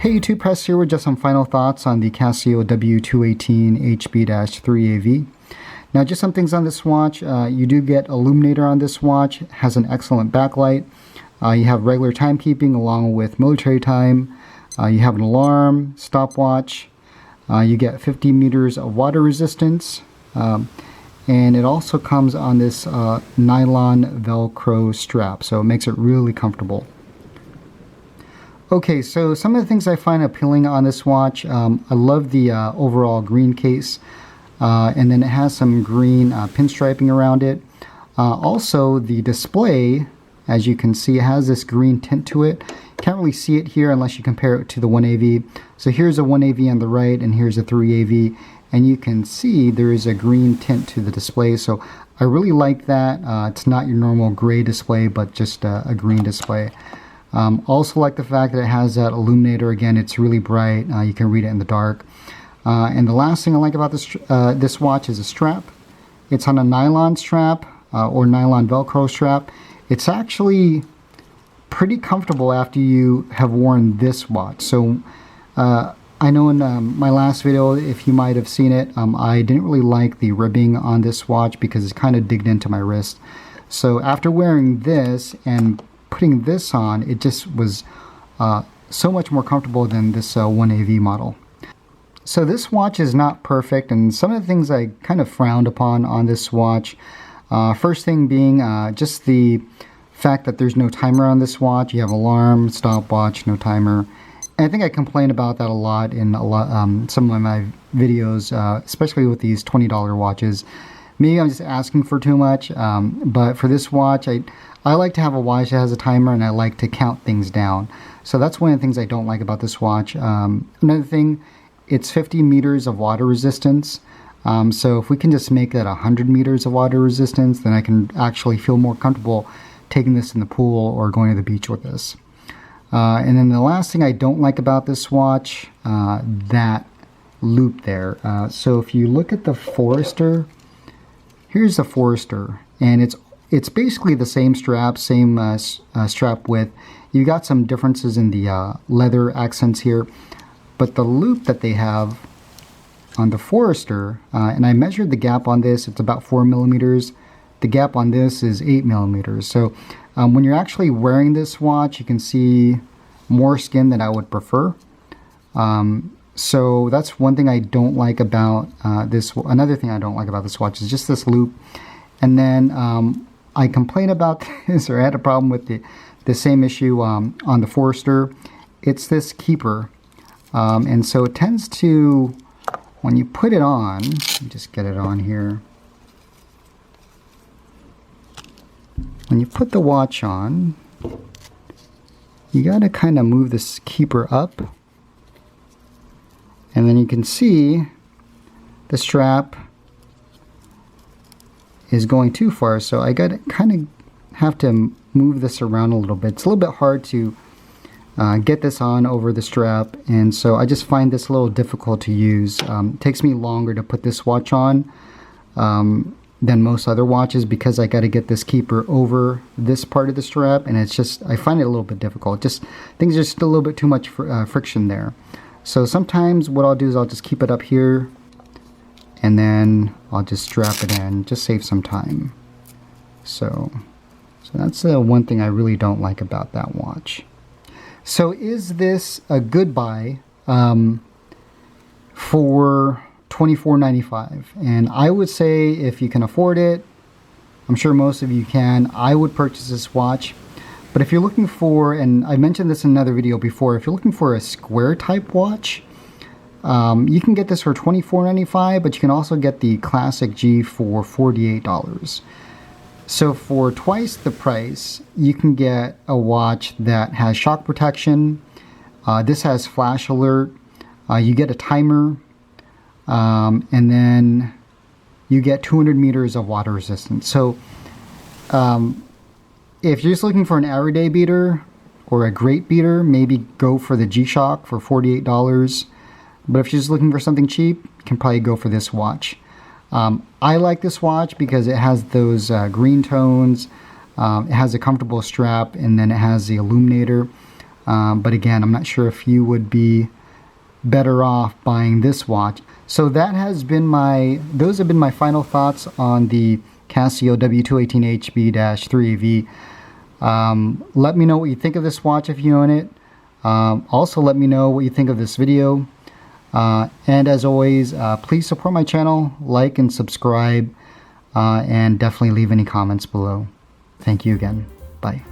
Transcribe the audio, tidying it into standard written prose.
Hey YouTube, Press here with just some final thoughts on the Casio W218HB-3AV. Now just some things on this watch. You do get illuminator on this watch. It has an excellent backlight. You have regular timekeeping along with military time. You have an alarm, stopwatch. You get 50 meters of water resistance. And it also comes on this nylon Velcro strap, so it makes it really comfortable. Okay, so some of the things I find appealing on this watch, I love the overall green case, and then it has some green pinstriping around it. Also, the display, as you can see, has this green tint to it. Can't really see it here unless you compare it to the 1AV. So here's a 1AV on the right, and here's a 3AV, and you can see there is a green tint to the display. So I really like that. It's not your normal gray display, but just a green display. Also like the fact that it has that illuminator. Again, it's really bright. You can read it in the dark. And the last thing I like about this watch is a strap. It's on a nylon strap or nylon Velcro strap. It's actually pretty comfortable after you have worn this watch. So I know in my last video, if you might have seen it, I didn't really like the ribbing on this watch because it's kind of digged into my wrist. So after wearing this and putting this on, it just was so much more comfortable than this 1AV model. So this watch is not perfect, and some of the things I kind of frowned upon on this watch. First thing being just the fact that there's no timer on this watch. You have alarm, stopwatch, no timer. And I think I complain about that a lot in some of my videos, especially with these $20 watches. Maybe I'm just asking for too much, but for this watch, I like to have a watch that has a timer, and I like to count things down. So that's one of the things I don't like about this watch. Another thing, it's 50 meters of water resistance. So if we can just make that 100 meters of water resistance, then I can actually feel more comfortable taking this in the pool or going to the beach with this. And then the last thing I don't like about this watch, that loop there. So if you look at the Forester, here's the Forester, and it's basically the same strap, same strap width. You got some differences in the leather accents here, but the loop that they have on the Forester, and I measured the gap on this, it's about 4 millimeters. The gap on this is 8 millimeters. So when you're actually wearing this watch, you can see more skin than I would prefer. So that's one thing I don't like about this. Another thing I don't like about this watch is just this loop. And then I complain about this, or I had a problem with the same issue on the Forester. It's this keeper. And so it tends to, when you put it on, let me just get it on here. When you put the watch on, you got to kind of move this keeper up. And then you can see the strap is going too far, so I got to kind of have to move this around a little bit. It's a little bit hard to get this on over the strap, and so I just find this a little difficult to use. It takes me longer to put this watch on than most other watches because I got to get this keeper over this part of the strap, and it's just, I find it a little bit difficult. Just things are still a little bit too much friction there. So sometimes what I'll do is I'll just keep it up here, and then I'll just strap it in, just save some time. So that's one thing I really don't like about that watch. So is this a good buy for $24.95? And I would say if you can afford it, I'm sure most of you can, I would purchase this watch. But if you're looking for, and I mentioned this in another video before, if you're looking for a square type watch, you can get this for $24.95, but you can also get the Classic G for $48. So for twice the price, you can get a watch that has shock protection. This has flash alert. You get a timer, and then you get 200 meters of water resistance. So if you're just looking for an everyday beater or a great beater, maybe go for the G-Shock for $48. But if you're just looking for something cheap, you can probably go for this watch. I like this watch because it has those green tones, it has a comfortable strap, and then it has the illuminator. But again, I'm not sure if you would be better off buying this watch. So those have been my final thoughts on the Casio W218HB-3AV. Let me know what you think of this watch if you own it. Also let me know what you think of this video. And as always, please support my channel, like and subscribe, and definitely leave any comments below. Thank you again. Bye.